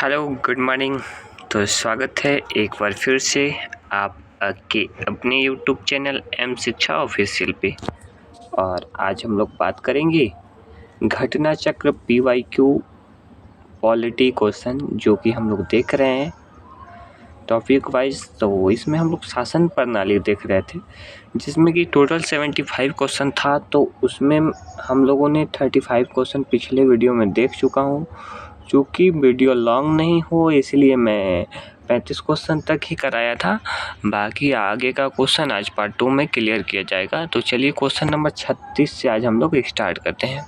Hello good morning. तो स्वागत है एक बार फिर से आप के अपने यूट्यूब चैनल एम शिक्षा ऑफिशियल पे। और आज हम लोग बात करेंगे घटना चक्र PYQ पॉलिटी क्वेश्चन जो कि हम लोग देख रहे हैं टॉपिक वाइज। तो इसमें हम लोग शासन प्रणाली देख रहे थे जिसमें कि टोटल 75 क्वेश्चन था। तो उसमें हम लोगों ने 35 क्वेश्चन पिछले वीडियो में देख चुका हूँ। चूँकि वीडियो लॉन्ग नहीं हो इसलिए मैं 35 क्वेश्चन तक ही कराया था। बाकी आगे का क्वेश्चन आज पार्ट 2 में क्लियर किया जाएगा। तो चलिए क्वेश्चन नंबर 36 से आज हम लोग स्टार्ट करते हैं।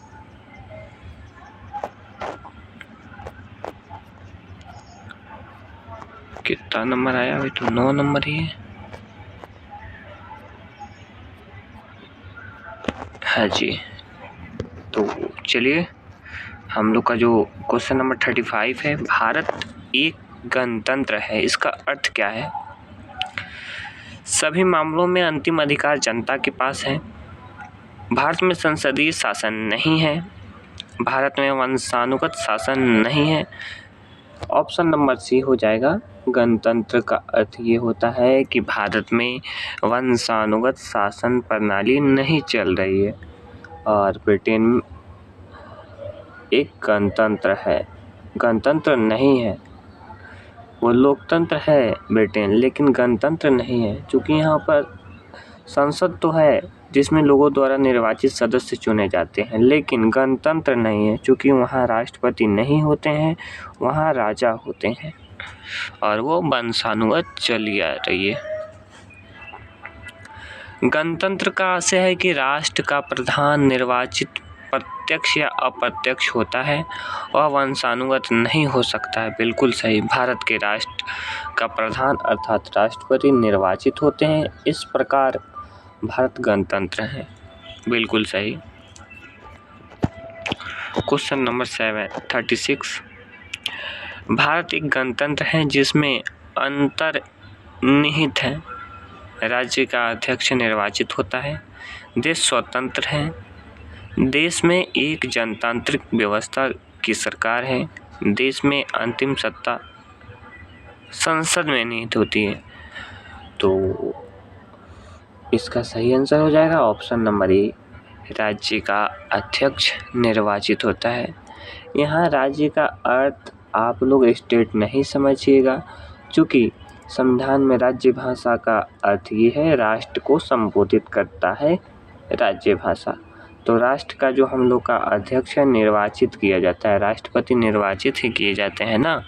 कितना नंबर आया भाई? तो 9 नंबर ही है। हाँ जी, तो चलिए हम लोग का जो क्वेश्चन नंबर 35 है, भारत एक गणतंत्र है, इसका अर्थ क्या है? सभी मामलों में अंतिम अधिकार जनता के पास है। भारत में संसदीय शासन नहीं है। भारत में वंशानुगत शासन नहीं है। ऑप्शन नंबर सी हो जाएगा। गणतंत्र का अर्थ ये होता है कि भारत में वंशानुगत शासन प्रणाली नहीं चल रही है और ब्रिटेन एक गणतंत्र है। गणतंत्र नहीं है, वो लोकतंत्र है ब्रिटेन, लेकिन गणतंत्र नहीं है। क्योंकि यहाँ पर संसद तो है जिसमें लोगों द्वारा निर्वाचित सदस्य चुने जाते हैं, लेकिन गणतंत्र नहीं है क्योंकि वहाँ राष्ट्रपति नहीं होते हैं, वहाँ राजा होते हैं और वो वंशानुगत चली आ रही है। गणतंत्र का आशय है कि राष्ट्र का प्रधान निर्वाचित प्रत्यक्ष या अप्रत्यक्ष होता है और वंशानुगत नहीं हो सकता है। बिल्कुल सही। भारत के राष्ट्र का प्रधान अर्थात राष्ट्रपति निर्वाचित होते हैं, इस प्रकार भारत गणतंत्र है। बिल्कुल सही। Question number 36। भारत एक गणतंत्र है जिसमें अंतर्निहित है। राज्य का अध्यक्ष निर्वाचित होता है। देश स्वतंत्र है। देश में एक जनतांत्रिक व्यवस्था की सरकार है। देश में अंतिम सत्ता संसद में निहित होती है। तो इसका सही आंसर हो जाएगा ऑप्शन नंबर ए। राज्य का अध्यक्ष निर्वाचित होता है। यहाँ राज्य का अर्थ आप लोग स्टेट नहीं समझिएगा, क्योंकि संविधान में राज्य भाषा का अर्थ ये है राष्ट्र को संबोधित करता है राज्य भाषा। तो राष्ट्र का जो हम लोग का अध्यक्ष है निर्वाचित किया जाता है, राष्ट्रपति निर्वाचित ही किए जाते हैं ना।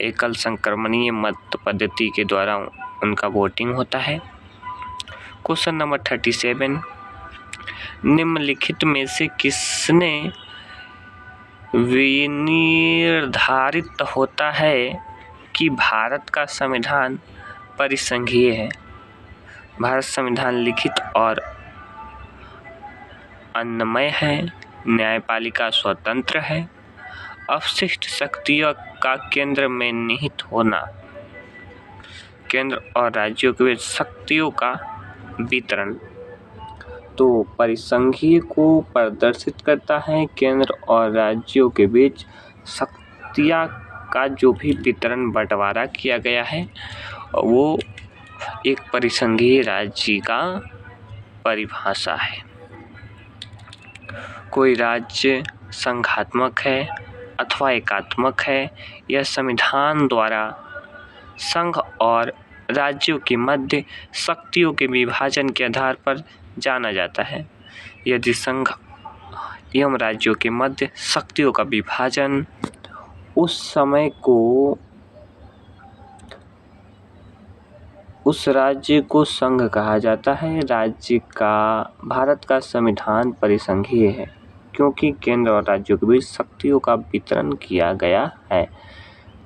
एकल संक्रमणीय मत पद्धति के द्वारा उनका वोटिंग होता है। Question number 37। निम्नलिखित में से किसने विनिर्धारित होता है कि भारत का संविधान परिसंघीय है? भारत संविधान लिखित और अन्वय है। न्यायपालिका स्वतंत्र है। अवशिष्ट शक्तियों का केंद्र में निहित होना। केंद्र और राज्यों के बीच शक्तियों का वितरण। तो परिसंघीय को प्रदर्शित करता है केंद्र और राज्यों के बीच शक्तियाँ का जो भी वितरण बंटवारा किया गया है वो एक परिसंघीय राज्य का परिभाषा है। कोई राज्य संघात्मक है अथवा एकात्मक है, यह संविधान द्वारा संघ और राज्यों के मध्य शक्तियों के विभाजन के आधार पर जाना जाता है। यदि संघ एवं राज्यों के मध्य शक्तियों का विभाजन उस समय को उस राज्य को संघ कहा जाता है। राज्य का भारत का संविधान परिसंघीय है क्योंकि केंद्र और राज्यों के बीच शक्तियों का वितरण किया गया है।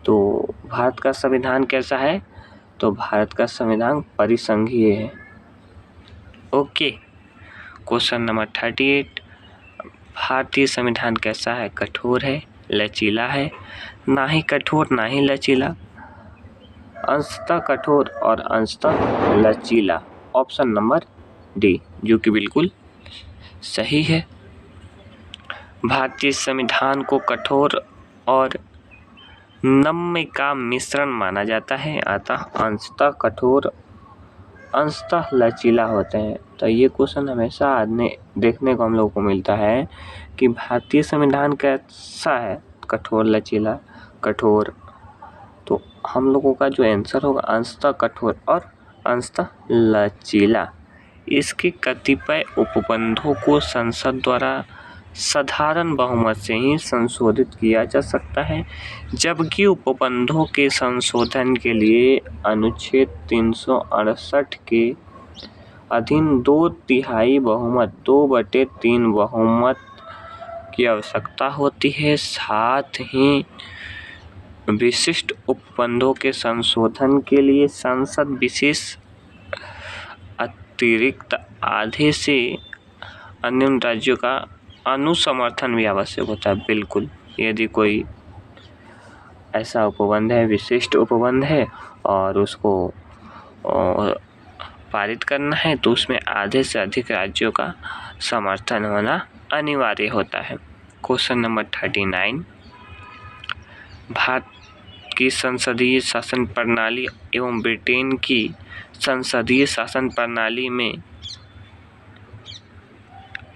तो भारत का संविधान कैसा है? तो भारत का संविधान परिसंघीय है। ओके। Question number 38। भारतीय संविधान कैसा है? कठोर है, लचीला है, ना ही कठोर ना ही लचीला, अंशतः कठोर और अंशतः लचीला। ऑप्शन नंबर डी, जो कि बिल्कुल सही है। भारतीय संविधान को कठोर और नम्य का मिश्रण माना जाता है, अतः अंशतः कठोर अंशतः लचीला होते हैं। तो ये क्वेश्चन हमेशा देखने को हम लोगों को मिलता है कि भारतीय संविधान कैसा है, कठोर, लचीला, कठोर। तो हम लोगों का जो आंसर होगा अंशतः कठोर और अंशतः लचीला। इसके कतिपय उपबंधों को संसद द्वारा साधारण बहुमत से ही संशोधित किया जा सकता है, जबकि उपबंधों के संशोधन के लिए अनुच्छेद 368 के अधीन 2/3 बहुमत 2/3 बहुमत की आवश्यकता होती है। साथ ही विशिष्ट उपबंधों के संशोधन के लिए संसद विशेष अतिरिक्त आधे से अन्य राज्यों का अनुसमर्थन भी आवश्यक होता है। बिल्कुल, यदि कोई ऐसा उपबंध है, विशिष्ट उपबंध है और उसको पारित करना है तो उसमें आधे से अधिक राज्यों का समर्थन होना अनिवार्य होता है। क्वेश्चन नंबर 39, भारत की संसदीय शासन प्रणाली एवं ब्रिटेन की संसदीय शासन प्रणाली में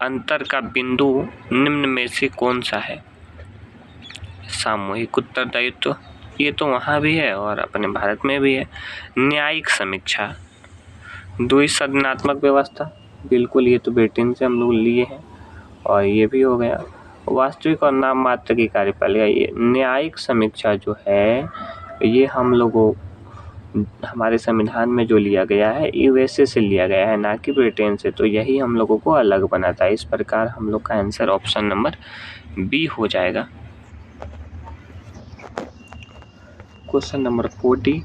अंतर का बिंदु निम्न में से कौन सा है? सामूहिक उत्तरदायित्व, ये तो वहाँ भी है और अपने भारत में भी है। न्यायिक समीक्षा, द्विसदनात्मक व्यवस्था, बिल्कुल ये तो ब्रिटेन से हम लोग लिए हैं और ये भी हो गया। वास्तविक और नाम मात्र की कार्यपालिका, ये न्यायिक समीक्षा जो है ये हम लोगों हमारे संविधान में जो लिया गया है यूएसए से लिया गया है, ना कि ब्रिटेन से। तो यही हम लोगों को अलग बनाता है। इस प्रकार हम लोग का आंसर ऑप्शन नंबर बी हो जाएगा। क्वेश्चन नंबर 40,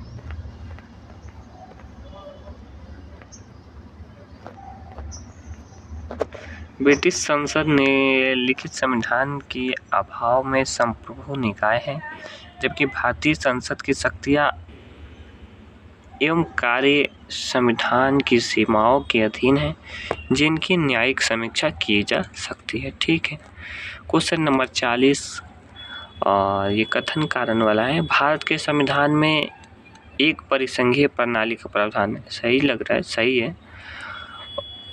ब्रिटिश संसद ने लिखित संविधान के अभाव में संप्रभु निकाय है, जबकि भारतीय संसद की शक्तियां एवं कार्य संविधान की सीमाओं के अधीन है, जिनकी न्यायिक समीक्षा की जा सकती है। ठीक है। क्वेश्चन नंबर 40, और ये कथन कारण वाला है। भारत के संविधान में एक परिसंघीय प्रणाली का प्रावधान है। सही लग रहा है, सही है।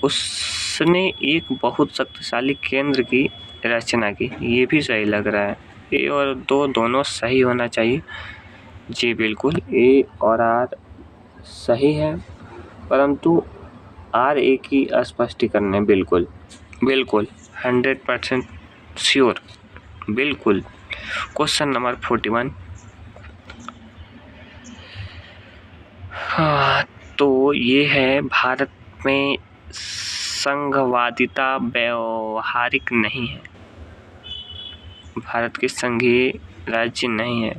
उसने एक बहुत शक्तिशाली केंद्र की रचना की, ये भी सही लग रहा है। ए और दो दोनों सही होना चाहिए। जी बिल्कुल, ए और आर सही है, परंतु आर ए की स्पष्टीकरण है। बिल्कुल बिल्कुल 100% श्योर, बिल्कुल। क्वेश्चन नंबर 41, तो ये है, भारत में संघवादिता व्यवहारिक नहीं है। भारत की संघीय राज्य नहीं है।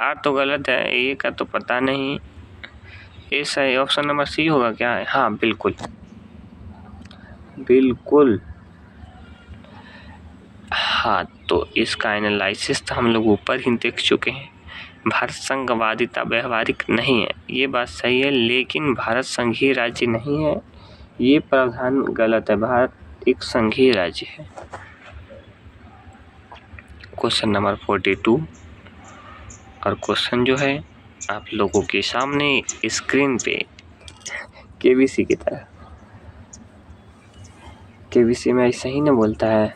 आर तो गलत है, ए का तो पता नहीं। ए सही, ऑप्शन नंबर सी होगा क्या? हाँ बिल्कुल बिल्कुल। हाँ, तो इसका एनालिसिस तो हम लोग ऊपर ही देख चुके हैं। भारत संघवादिता व्यवहारिक नहीं है, ये बात सही है, लेकिन भारत संघीय राज्य नहीं है, ये प्रावधान गलत है। भारत एक संघीय राज्य है। क्वेश्चन नंबर 42, और क्वेश्चन जो है आप लोगों के सामने स्क्रीन पे केबीसी की तरह, केबीसी में ऐसा ही ना बोलता है।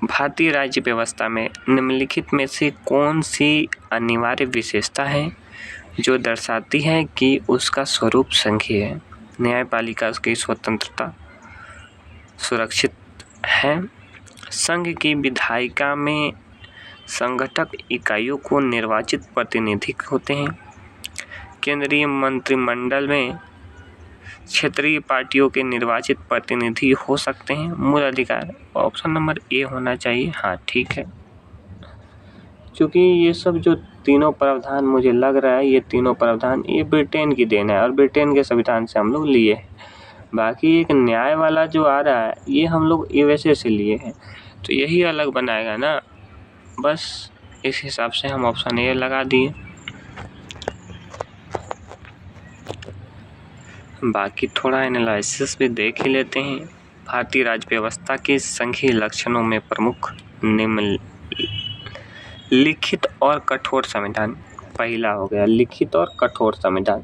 भारतीय राज्य व्यवस्था में निम्नलिखित में से कौन सी अनिवार्य विशेषता है जो दर्शाती है कि उसका स्वरूप संघीय है? न्यायपालिका की स्वतंत्रता सुरक्षित है, संघ की विधायिका में संगठक इकाइयों को निर्वाचित प्रतिनिधि होते हैं, केंद्रीय मंत्रिमंडल में क्षेत्रीय पार्टियों के निर्वाचित प्रतिनिधि हो सकते हैं, मूल अधिकार। ऑप्शन नंबर ए होना चाहिए। हाँ ठीक है, क्योंकि ये सब जो तीनों प्रावधान मुझे लग रहा है, ये तीनों प्रावधान ये ब्रिटेन की देन है और ब्रिटेन के संविधान से हम लोग लिए हैं। बाकी एक न्याय वाला जो आ रहा है ये हम लोग यूएसए से लिए हैं, तो यही अलग बनाएगा ना, बस इस हिसाब से हम ऑप्शन ए लगा दिए। बाकी थोड़ा एनालिसिस भी देख ही लेते हैं। भारतीय राज्य व्यवस्था के संघीय लक्षणों में प्रमुख लिखित और कठोर संविधान, पहला हो गया लिखित और कठोर संविधान।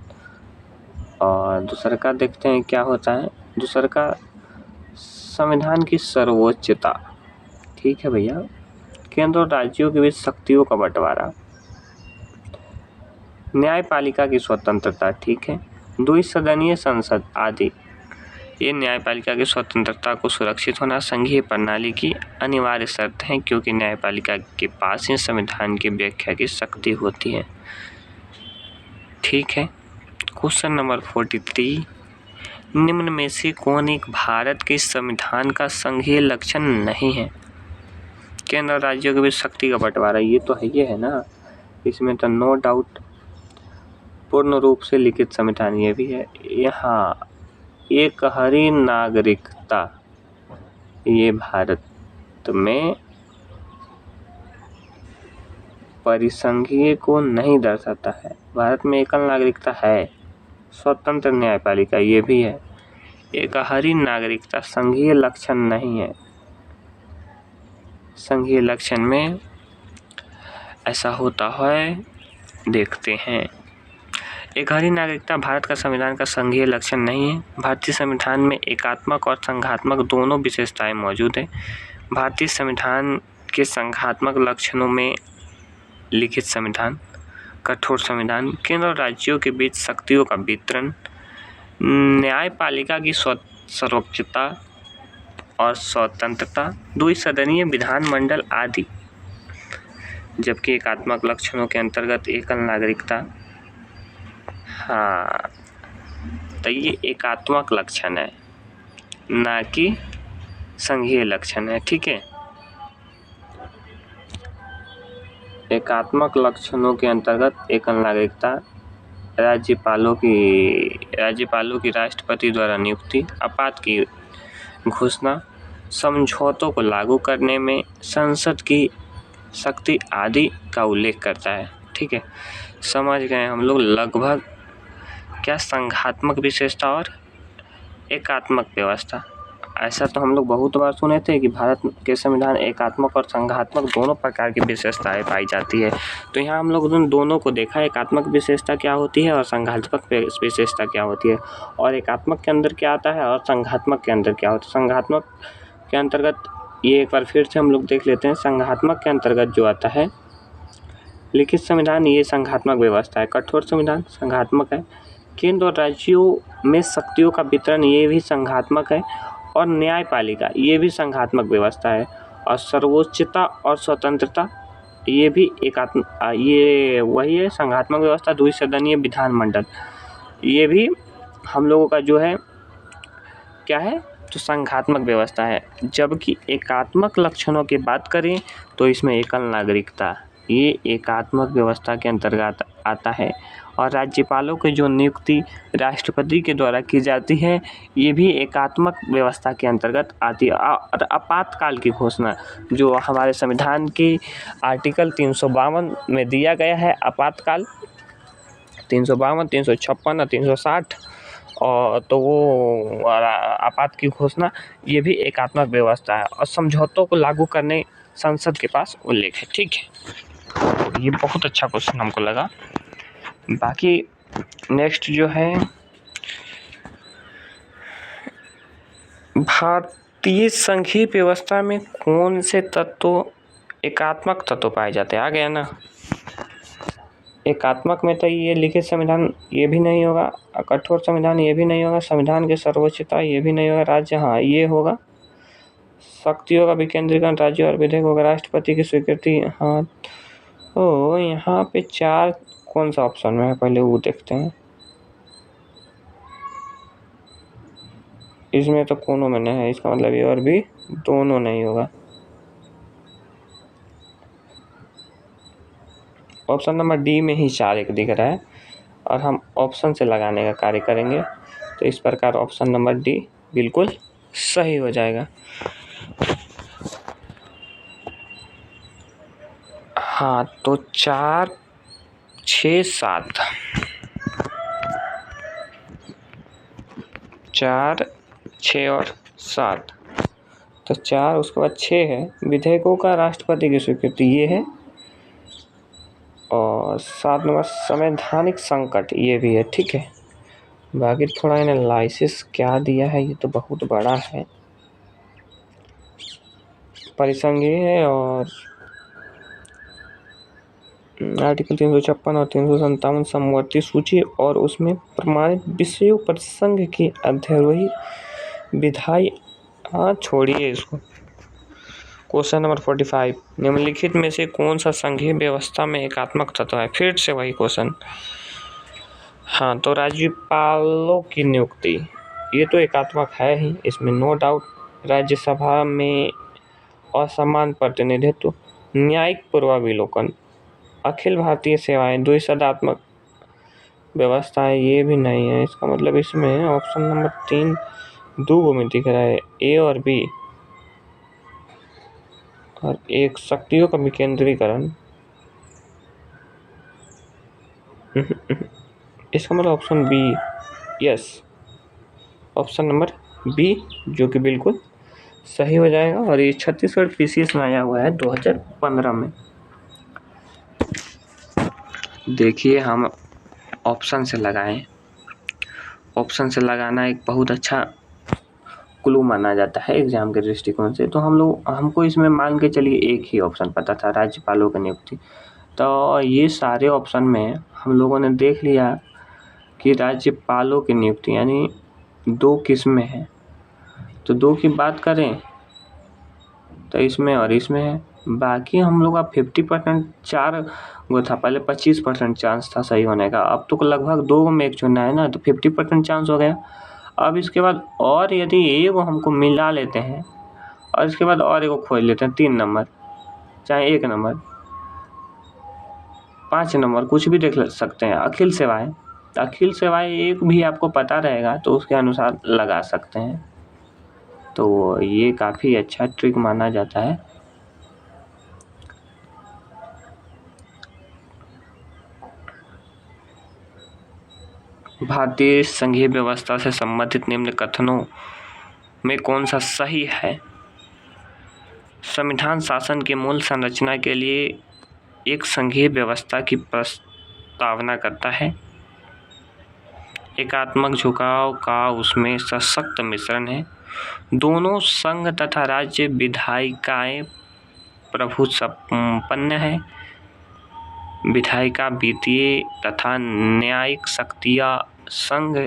और दूसरा का देखते हैं क्या होता है। दूसरा का संविधान की सर्वोच्चता, ठीक है भैया। केंद्र और राज्यों के बीच शक्तियों का बंटवारा, न्यायपालिका की स्वतंत्रता, ठीक है, द्विसदनीय संसद आदि। ये न्यायपालिका की स्वतंत्रता को सुरक्षित होना संघीय प्रणाली की अनिवार्य शर्त है, क्योंकि न्यायपालिका के पास ही संविधान की व्याख्या की शक्ति होती है। ठीक है। क्वेश्चन नंबर 43, निम्न में से कौन एक भारत के संविधान का संघीय लक्षण नहीं है? केंद्र और राज्यों के बीच शक्ति का बंटवारा, ये तो है, ये है ना, इसमें तो नो डाउट। पूर्ण रूप से लिखित संविधान, ये भी है। यहाँ एक हरी नागरिकता, ये भारत में परिसंघीय को नहीं दर्शाता है। भारत में एकल नागरिकता है। स्वतंत्र न्यायपालिका, ये भी है। एक हरी नागरिकता संघीय लक्षण नहीं है। संघीय लक्षण में ऐसा होता है, देखते हैं। एक हरी नागरिकता भारत का संविधान का संघीय लक्षण नहीं है। भारतीय संविधान में एकात्मक और संघात्मक दोनों विशेषताएं मौजूद हैं। भारतीय संविधान के संघात्मक लक्षणों में लिखित संविधान, कठोर संविधान, केंद्र और राज्यों के बीच शक्तियों का वितरण, न्यायपालिका की सर्वोच्चता और स्वतंत्रता, द्विसदनीय विधानमंडल आदि। जबकि एकात्मक लक्षणों के अंतर्गत एकल नागरिकता, हाँ, तो ये एकात्मक लक्षण है, ना कि संघीय लक्षण है। ठीक है। एकात्मक लक्षणों के अंतर्गत एकल नागरिकता, राज्यपालों की राष्ट्रपति द्वारा नियुक्ति, आपात की घोषणा, समझौतों को लागू करने में संसद की शक्ति आदि का उल्लेख करता है। ठीक है, समझ गए हम लोग लगभग क्या संघात्मक विशेषता और एकात्मक व्यवस्था। ऐसा तो हम लोग बहुत बार सुने थे कि भारत के संविधान एकात्मक और संघात्मक दोनों प्रकार की विशेषताएं पाई जाती है। तो यहाँ हम लोग दोनों को देखा, एकात्मक विशेषता क्या होती है और संघात्मक विशेषता क्या होती है, और एकात्मक के अंदर क्या आता है और संघात्मक के अंदर क्या होता है। संघात्मक के अंतर्गत ये एक बार फिर से हम लोग देख लेते हैं। संघात्मक के अंतर्गत जो आता है लिखित संविधान, ये संघात्मक व्यवस्था है। कठोर संविधान संघात्मक है। केंद्र और राज्यों में शक्तियों का वितरण, ये भी संघात्मक है। और न्यायपालिका, ये भी संघात्मक व्यवस्था है। और सर्वोच्चता और स्वतंत्रता, ये भी ये वही है, संघात्मक व्यवस्था। द्विसदनीय विधानमंडल, ये भी हम लोगों का जो है क्या है, तो संघात्मक व्यवस्था है। जबकि एकात्मक लक्षणों की बात करें तो इसमें एकल नागरिकता, ये एकात्मक व्यवस्था के अंतर्गत आता है। और राज्यपालों की जो नियुक्ति राष्ट्रपति के द्वारा की जाती है, ये भी एकात्मक व्यवस्था के अंतर्गत आती है। और आपातकाल की घोषणा, जो हमारे संविधान के आर्टिकल 352 में दिया गया है, आपातकाल 352, 356 और 360, और तो वो आपात की घोषणा, ये भी एकात्मक व्यवस्था है। और समझौतों को लागू करने संसद के पास उल्लेख है। ठीक है, ये बहुत अच्छा क्वेश्चन हमको लगा। बाकी नेक्स्ट जो है, भारतीय संघीय व्यवस्था में कौन से तत्व एकात्मक तत्व पाए जाते हैं? आ गया ना। एकात्मक में तो ये लिखित संविधान, ये भी नहीं होगा। कठोर संविधान, ये भी नहीं होगा। संविधान की सर्वोच्चता, ये भी नहीं होगा। राज्य, हाँ, ये होगा। शक्तियों का विकेंद्रीकरण, राज्य और विधेयक होगा। राष्ट्रपति की स्वीकृति, हाँ। तो यहाँ पे 4 कौन सा ऑप्शन में है, पहले वो देखते हैं। इसमें तो कोनो में नहीं है, इसका मतलब ये और भी दोनों नहीं होगा। ऑप्शन नंबर डी में ही 4 एक दिख रहा है, और हम ऑप्शन से लगाने का कार्य करेंगे। तो इस प्रकार ऑप्शन नंबर डी बिल्कुल सही हो जाएगा। हाँ, तो 4, 6, 7, 4, 6 और 7, तो 4 उसके बाद 6 है विधेयकों का राष्ट्रपति की स्वीकृति, ये है। और 7 नंबर संवैधानिक संकट, ये भी है, ठीक है। बाकी थोड़ा एनालिसिस क्या दिया है, ये तो बहुत बड़ा है, परिसंघीय है। और आर्टिकल 356 और 357 समवर्ती सूची और उसमें प्रमाणित विषयों पर संघ की अध्ययन विधायी। हाँ छोड़िए इसको। क्वेश्चन नंबर 45, निम्नलिखित में से कौन सा संघीय व्यवस्था में एकात्मक तत्व है? फिर से वही क्वेश्चन। हाँ, तो राज्यपालों की नियुक्ति, ये तो एकात्मक है ही, इसमें नो डाउट। राज्यसभा में असमान प्रतिनिधित्व, न्यायिक पूर्वावलोकन, अखिल भारतीय सेवाएं, द्विसदात्मक व्यवस्था, ये भी नहीं है। इसका मतलब इसमें ऑप्शन नंबर 3 दो में दिख रहा है, ए और बी, और एक शक्तियों का विकेंद्रीकरण। इसका मतलब option B, yes, option number B, जो कि बिल्कुल सही हो जाएगा। और ये छत्तीसगढ़ पीसीएस में आया हुआ है 2015 में। देखिए हम ऑप्शन से लगाएं, ऑप्शन से लगाना एक बहुत अच्छा क्लू माना जाता है एग्जाम के दृष्टिकोण से। तो हमको इसमें मान के चलिए एक ही ऑप्शन पता था, राज्यपालों की नियुक्ति। तो ये सारे ऑप्शन में हम लोगों ने देख लिया कि राज्यपालों की नियुक्ति यानी 2 किस्में हैं। तो 2 की बात करें तो इसमें और इसमें है। बाकी हम लोग का 50% 4 वो था, पहले 25% चांस था सही होने का, अब तो लगभग 2 में एक चुनना है ना, तो 50% चांस हो गया। अब इसके बाद और यदि एक हमको मिला लेते हैं और इसके बाद और एक खोज लेते हैं, 3 नंबर चाहे 1 नंबर 5 नंबर कुछ भी देख सकते हैं, अखिल सेवाएं, तो अखिल सेवाएं एक भी आपको पता रहेगा तो उसके अनुसार लगा सकते हैं। तो ये काफ़ी अच्छा ट्रिक माना जाता है। भारतीय संघीय व्यवस्था से संबंधित निम्न कथनों में कौन सा सही है? संविधान शासन के मूल संरचना के लिए एक संघीय व्यवस्था की प्रस्तावना करता है। एकात्मक झुकाव का उसमें सशक्त मिश्रण है। दोनों संघ तथा राज्य विधायिकाएं प्रभुसंपन्न है। विधायिका वित्तीय तथा न्यायिक शक्तियां संघ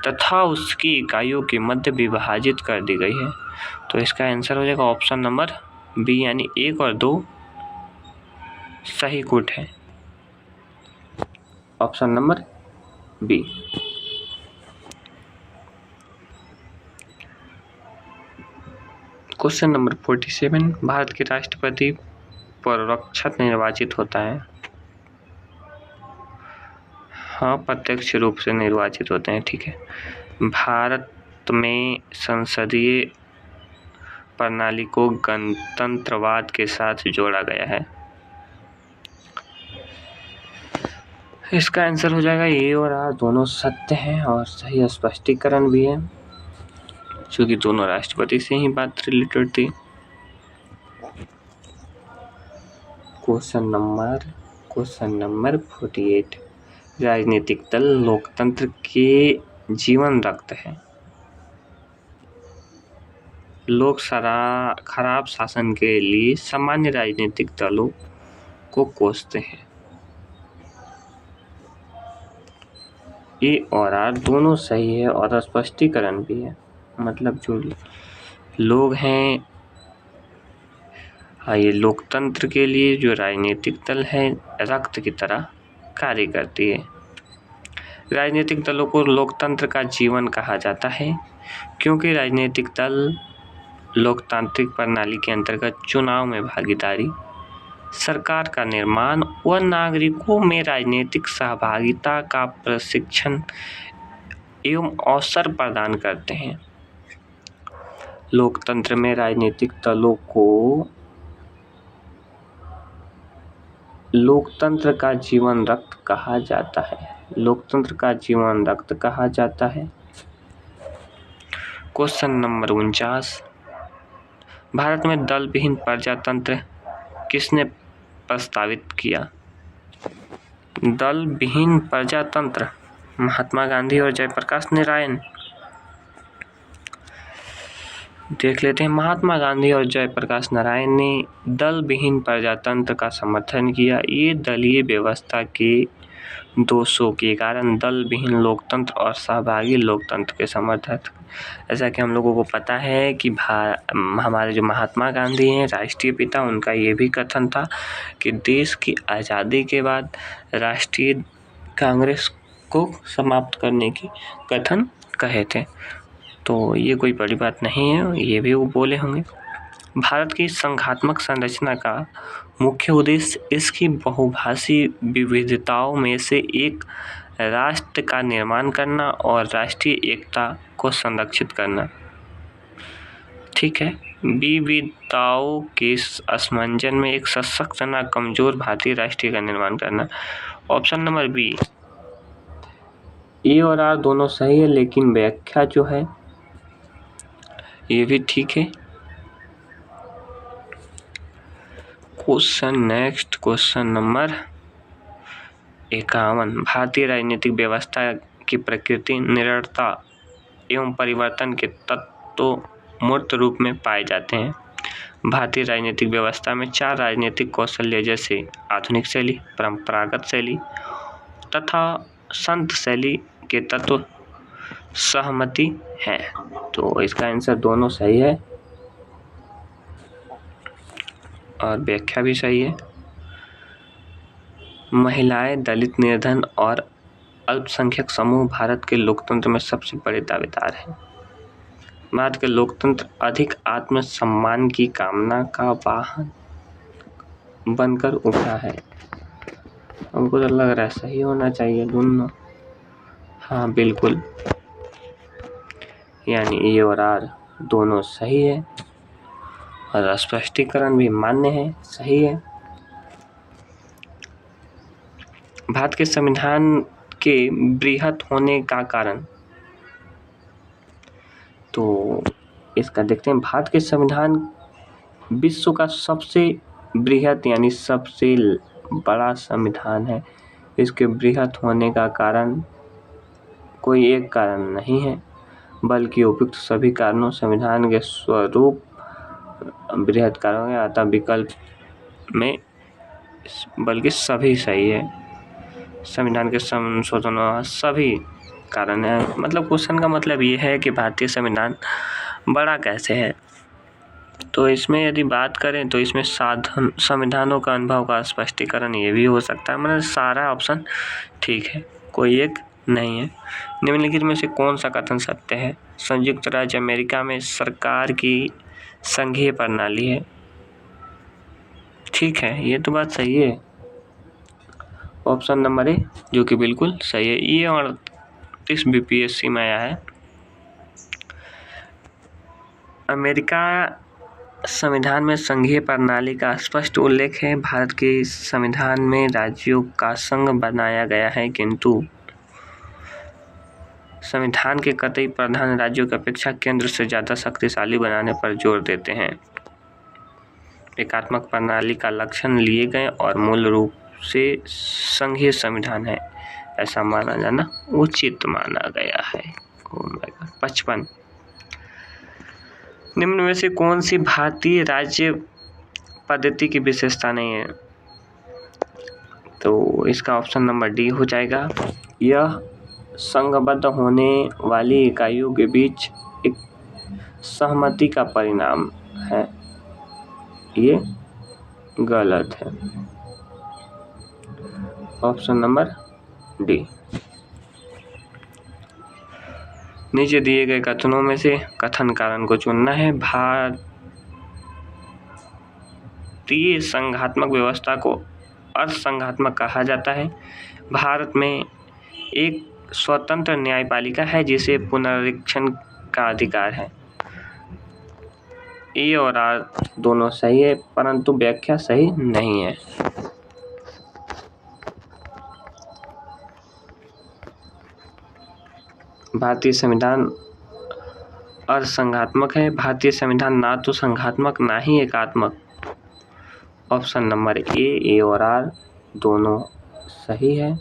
तथा उसकी इकाइयों के मध्य विभाजित कर दी गई है। तो इसका आंसर हो जाएगा ऑप्शन नंबर बी, यानी 1 और 2 सही कूट है, option number B. Question number 47, Bharat के राष्ट्रपति परोक्षतः निर्वाचित होता है। हाँ, प्रत्यक्ष रूप से निर्वाचित होते हैं, ठीक है। भारत में संसदीय प्रणाली को गणतंत्रवाद के साथ जोड़ा गया है। इसका आंसर हो जाएगा ए और आर दोनों सत्य हैं और सही स्पष्टीकरण भी है, क्योंकि दोनों राष्ट्रपति से ही बात रिलेटेड थी। क्वेश्चन नंबर 48, राजनीतिक दल लोकतंत्र के जीवन रक्त है। लोग खराब शासन के लिए सामान्य राजनीतिक दलों को कोसते हैं। ए और आर दोनों सही है और स्पष्टीकरण भी है, मतलब जो लोग हैं, हाँ, ये लोकतंत्र के लिए जो राजनीतिक दल है रक्त की तरह कार्य करती है। राजनीतिक दलों को लोकतंत्र का जीवन कहा जाता है क्योंकि राजनीतिक दल लोकतांत्रिक प्रणाली के अंतर्गत चुनाव में भागीदारी, सरकार का निर्माण व नागरिकों में राजनीतिक सहभागिता का प्रशिक्षण एवं अवसर प्रदान करते हैं। लोकतंत्र में राजनीतिक दलों को लोकतंत्र का जीवन रक्त कहा जाता है। लोकतंत्र का जीवन रक्त कहा जाता है। क्वेश्चन नंबर 49, भारत में दल विहीन प्रजातंत्र किसने प्रस्तावित किया? दल विहीन प्रजातंत्र, महात्मा गांधी और जयप्रकाश नारायण। देख लेते हैं। महात्मा गांधी और जयप्रकाश नारायण ने दल विहीन प्रजातंत्र का समर्थन किया। ये दलीय व्यवस्था के दोषों के कारण दल विहीन लोकतंत्र और सहभागी लोकतंत्र के समर्थक। ऐसा कि हम लोगों को पता है कि हमारे जो महात्मा गांधी हैं, राष्ट्रीय पिता, उनका ये भी कथन था कि देश की आज़ादी के बाद राष्ट्रीय कांग्रेस को समाप्त करने की कथन कहे थे। तो ये कोई बड़ी बात नहीं है, ये भी वो बोले होंगे। भारत की संघात्मक संरचना का मुख्य उद्देश्य इसकी बहुभाषी विविधताओं में से एक राष्ट्र का निर्माण करना और राष्ट्रीय एकता को संरक्षित करना। ठीक है, विविधताओं के असमंजन में एक सशक्त न कमजोर भारतीय राष्ट्रीय का निर्माण करना। ऑप्शन नंबर बी, ए और आर दोनों सही है, लेकिन व्याख्या जो है ये भी ठीक है। Question number 51। भारतीय राजनीतिक व्यवस्था की प्रकृति निरंतरता एवं परिवर्तन के तत्व मूर्त रूप में पाए जाते हैं। भारतीय राजनीतिक व्यवस्था में 4 राजनीतिक कौशल्य जैसे आधुनिक शैली, परंपरागत शैली तथा संत शैली के तत्व सहमति है। तो इसका आंसर दोनों सही है और व्याख्या भी सही है। महिलाएं, दलित, निर्धन और अल्पसंख्यक समूह भारत के लोकतंत्र में सबसे बड़े दावेदार हैं। भारत के लोकतंत्र अधिक आत्मसम्मान की कामना का वाहन बनकर उठा है। हमको तो लग रहा है सही होना चाहिए दोनों। हाँ बिल्कुल, यानी ए और आर दोनों सही है और स्पष्टीकरण भी मान्य है, सही है। भारत के संविधान के बृहत होने का कारण, तो इसका देखते हैं। भारत के संविधान विश्व का सबसे बृहत यानी सबसे बड़ा संविधान है। इसके बृहत होने का कारण कोई एक कारण नहीं है, बल्कि उपयुक्त सभी कारणों संविधान के स्वरूप बृहत कारण है। अतः विकल्प में बल्कि सभी सही है। संविधान के संशोधन सभी कारण है। मतलब क्वेश्चन का मतलब ये है कि भारतीय संविधान बड़ा कैसे है। तो इसमें यदि बात करें तो इसमें संविधानों का अनुभव का स्पष्टीकरण ये भी हो सकता है। मतलब सारा ऑप्शन ठीक है, कोई एक नहीं है। निम्नलिखित में से कौन सा कथन सत्य है? संयुक्त राज्य अमेरिका में सरकार की संघीय प्रणाली है। ठीक है, ये तो बात सही है। ऑप्शन नंबर ए जो कि बिल्कुल सही है। ये 38 बीपीएससी में आया है। अमेरिका संविधान में संघीय प्रणाली का स्पष्ट उल्लेख है। भारत के संविधान में राज्यों का संघ बनाया गया है, किंतु संविधान के कतई प्रावधान राज्यों की अपेक्षा केंद्र से ज़्यादा शक्तिशाली बनाने पर जोर देते हैं। एकात्मक प्रणाली का लक्षण लिए गए और मूल रूप से संघीय संविधान है, ऐसा माना जाना उचित माना गया है। 55। निम्न में से कौन सी भारतीय राज्य पद्धति की विशेषता नहीं है? तो इसका ऑप्शन नंबर डी हो जाएगा। यह संघबद्ध होने वाली इकाइयों के बीच एक सहमति का परिणाम है। ये गलत है। Option number D. नीचे दिए गए कथनों में से कथन कारण को चुनना है। भारतीय संघात्मक व्यवस्था को अर्धसंघात्मक कहा जाता है। भारत में एक स्वतंत्र न्यायपालिका है जिसे पुनरीक्षण का अधिकार है। ए और आर दोनों सही है, परंतु व्याख्या सही नहीं है। भारतीय संविधान अर्धसंघात्मक है। भारतीय संविधान ना तो संघात्मक ना ही एकात्मक। ऑप्शन नंबर ए और आर दोनों सही है।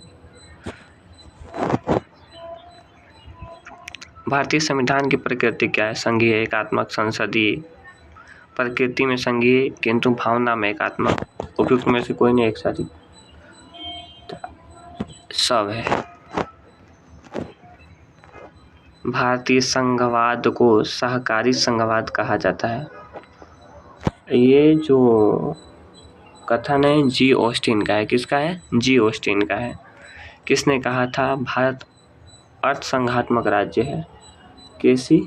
भारतीय संविधान की प्रकृति क्या है? संघीय, एकात्मक, संसदीय। प्रकृति में संघीय किंतु भावना में एकात्मक। उपयुक्त में से कोई नहीं, एक साथ ही सब है। भारतीय संघवाद को सहकारी संघवाद कहा जाता है। ये जो कथन है जी ऑस्टिन का है। किसका है? जी ऑस्टिन का है। किसने कहा था? भारत अर्थ संघात्मक राज्य है। केसी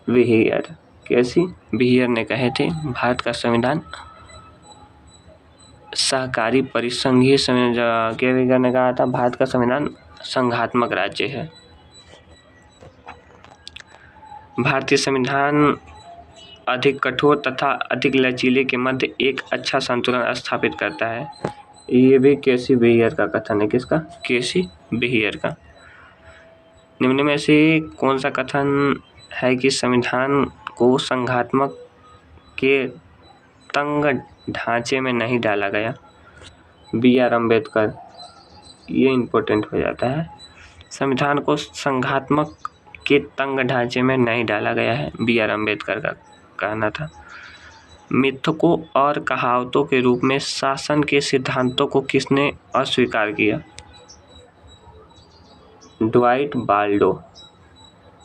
विहियर। केसी विहियर ने कहे थे भारत का संविधान सहकारी परिसंघीय के विहियर ने कहा था भारत का संविधान संघात्मक राज्य है। भारतीय संविधान अधिक कठोर तथा अधिक लचीले के मध्य एक अच्छा संतुलन स्थापित करता है। ये भी केसी विहियर का कथन है। किसका? केसी विहियर का। निम्न में से कौन सा कथन है कि संविधान को संघात्मक के तंग ढांचे में नहीं डाला गया? B R Ambedkar. ये इम्पोर्टेंट हो जाता है। संविधान को संघात्मक के तंग ढांचे में नहीं डाला गया है, बी आर अम्बेडकर का कहना था। मिथकों और कहावतों के रूप में शासन के सिद्धांतों को किसने अस्वीकार किया? Dwight Baldo.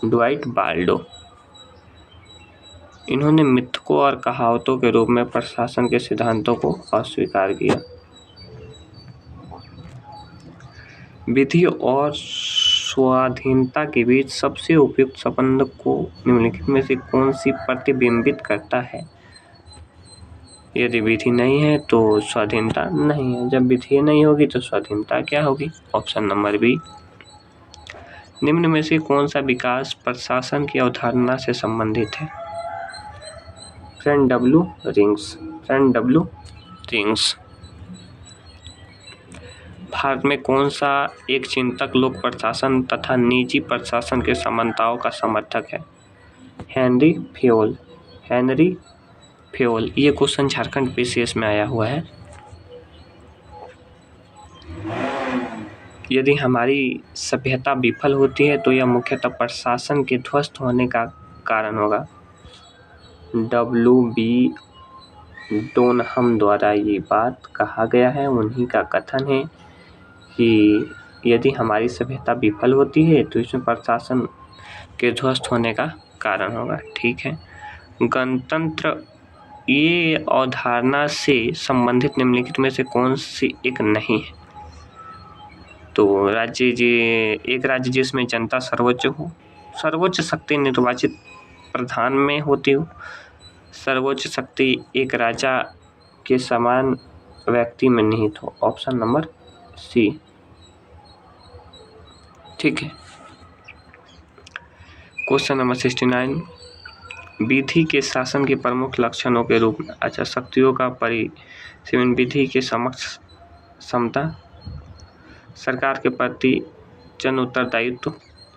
Dwight Baldo. इन्होंने मिथकों और कहावतों के रूप में प्रशासन के सिद्धांतों को अस्वीकार किया। विधि और स्वाधीनता के बीच सबसे उपयुक्त संबंध को निम्नलिखित में से कौन सी प्रतिबिंबित करता है? यदि विधि नहीं है तो स्वाधीनता नहीं है। जब विधि नहीं होगी तो स्वाधीनता क्या होगी? Option number B. निम्न में से कौन सा विकास प्रशासन की अवधारणा से संबंधित है? Friend W rings. Friend W rings. Bharat में कौन सा एक चिंतक लोक प्रशासन तथा निजी प्रशासन के समानताओं का समर्थक है? Henry Fayol. Henry Fayol. ये क्वेश्चन झारखंड पीसीएस में आया हुआ है। यदि हमारी सभ्यता विफल होती है तो यह मुख्यतः प्रशासन के ध्वस्त होने का कारण होगा। W.B. डोनहम द्वारा ये बात कहा गया है। उन्हीं का कथन है कि यदि हमारी सभ्यता विफल होती है तो इसमें प्रशासन के ध्वस्त होने का कारण होगा। ठीक है। गणतंत्र ये अवधारणा से संबंधित निम्नलिखित में से कौन सी एक नहीं है? तो एक राज्य जिसमें जनता सर्वोच्च हो, सर्वोच्च शक्ति निर्वाचित प्रधान में होती हो, सर्वोच्च शक्ति एक राजा के समान व्यक्ति में निहित हो। Option number C. ठीक है। Question number 69। विधि के शासन के प्रमुख लक्षणों के रूप में, अच्छा, शक्तियों का परिसीमन, विधि के समक्ष समता, सरकार के प्रति जन उत्तरदायित्व,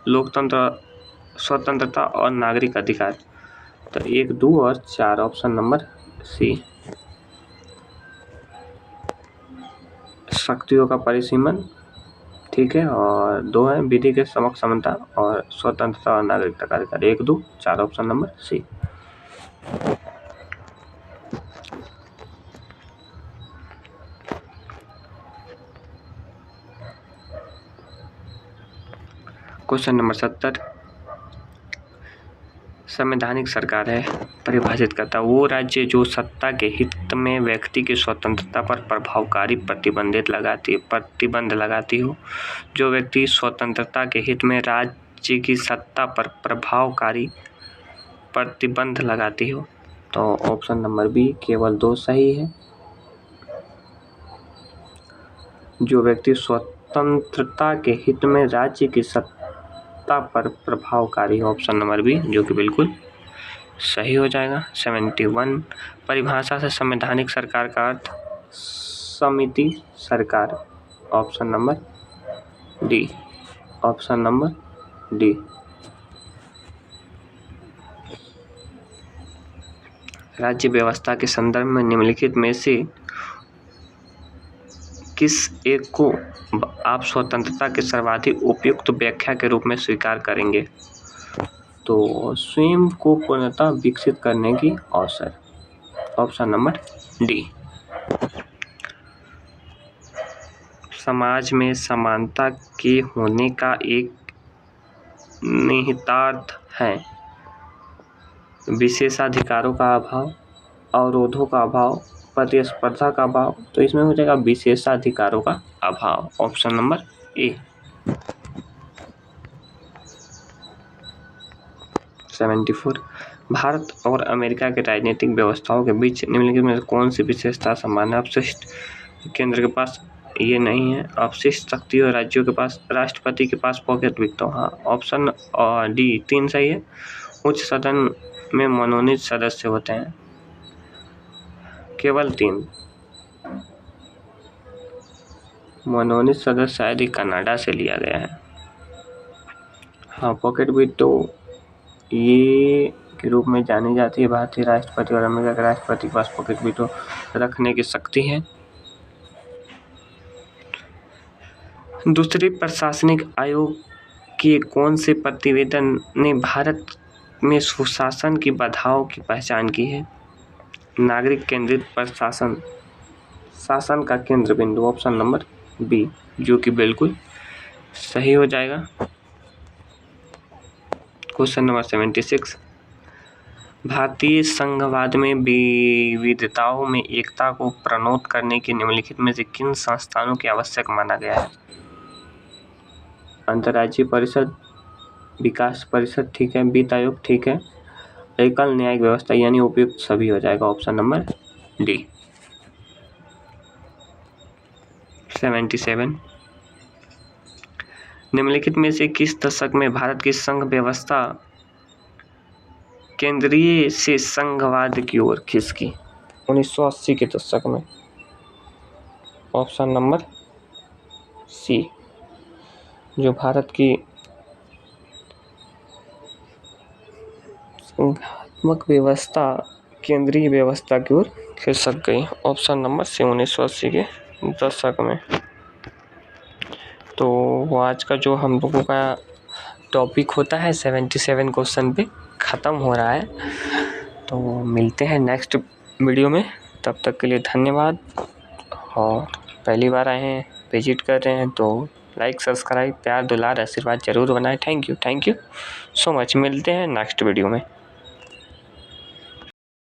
लोकतंत्र, स्वतंत्रता और नागरिक अधिकार। तो 1, 2 और 4 ऑप्शन नंबर सी। शक्तियों का परिसीमन, ठीक है, और 2 है विधि के समक्ष समता और स्वतंत्रता और नागरिकता का अधिकार। 1, 2, 4 option number C. Question number 70। संवैधानिक सरकार है परिभाषित करता है वो राज्य जो सत्ता के हित में व्यक्ति की स्वतंत्रता पर प्रभावकारी प्रतिबंध लगाती हो। जो व्यक्ति स्वतंत्रता के हित में राज्य की सत्ता पर प्रभावकारी प्रतिबंध लगाती हो। तो ऑप्शन नंबर बी केवल 2 सही है। जो व्यक्ति स्वतंत्रता के हित में राज्य की सत्ता पर प्रभावकारी, ऑप्शन नंबर बी, जो कि बिल्कुल सही हो जाएगा। 71। परिभाषा से संवैधानिक सरकार का अर्थ समिति सरकार। Option number D. Option number D. राज्य व्यवस्था के संदर्भ में निम्नलिखित में से किस एक को आप स्वतंत्रता के सर्वाधिक उपयुक्त व्याख्या के रूप में स्वीकार करेंगे? तो स्वयं को पूर्णतः विकसित करने की अवसर, ऑप्शन नंबर डी। समाज में समानता के होने का एक निहितार्थ है विशेषाधिकारों का अभाव, अवरोधों का अभाव, प्रतिस्पर्धा का अभाव। तो इसमें हो जाएगा विशेषाधिकारों का अभाव, ऑप्शन नंबर ए। 74 भारत और अमेरिका के राजनीतिक व्यवस्थाओं के बीच निम्नलिखित में से कौन सी विशेषता समान है? अपशिष्ट केंद्र के पास ये नहीं है। अपशिष्ट शक्ति और राज्यों के पास, राष्ट्रपति के पास पॉकेट विक्टो, हाँ, ऑप्शन डी 3 सही है। उच्च सदन में मनोनीत सदस्य होते हैं, केवल 3 मनोनीत सदस्य शायद ही कनाडा से लिया गया है। हाँ, पॉकेट विक्टो ये के रूप में जानी जाती है भारतीय राष्ट्रपति और अमेरिका के राष्ट्रपति के पास पॉकेट विक्टो रखने की शक्ति है। दूसरे प्रशासनिक आयोग के कौन से प्रतिवेदन ने भारत में सुशासन की बाधाओं की पहचान की है? नागरिक केंद्रित प्रशासन, शासन का केंद्र बिंदु, ऑप्शन नंबर बी, जो कि बिल्कुल सही हो जाएगा। क्वेश्चन नंबर 76 भारतीय संघवाद में विविधताओं में एकता को प्रणोत करने के निम्नलिखित में से किन संस्थानों की आवश्यक माना गया है? अंतर्राज्यीय परिषद, विकास परिषद, ठीक है, वित्त आयोग, ठीक है, एकल न्यायिक व्यवस्था, यानी उपयुक्त सभी हो जाएगा, ऑप्शन नंबर डी। 77 निम्नलिखित में से किस दशक में भारत की संघ व्यवस्था केंद्रीय से संघवाद की ओर खिसकी? 1980 के दशक में, ऑप्शन नंबर सी, जो भारत की संघात्मक व्यवस्था केंद्रीय व्यवस्था की ओर खिसक गई, ऑप्शन नंबर सी, 1980 के दशक में। तो आज का जो हम लोगों का टॉपिक होता है 77 क्वेश्चन पे ख़त्म हो रहा है। तो मिलते हैं नेक्स्ट वीडियो में, तब तक के लिए धन्यवाद। और पहली बार आए हैं, विजिट कर रहे हैं तो लाइक, सब्सक्राइब, प्यार, दुलार, आशीर्वाद जरूर बनाएं। Thank you so much. मिलते हैं नेक्स्ट वीडियो में।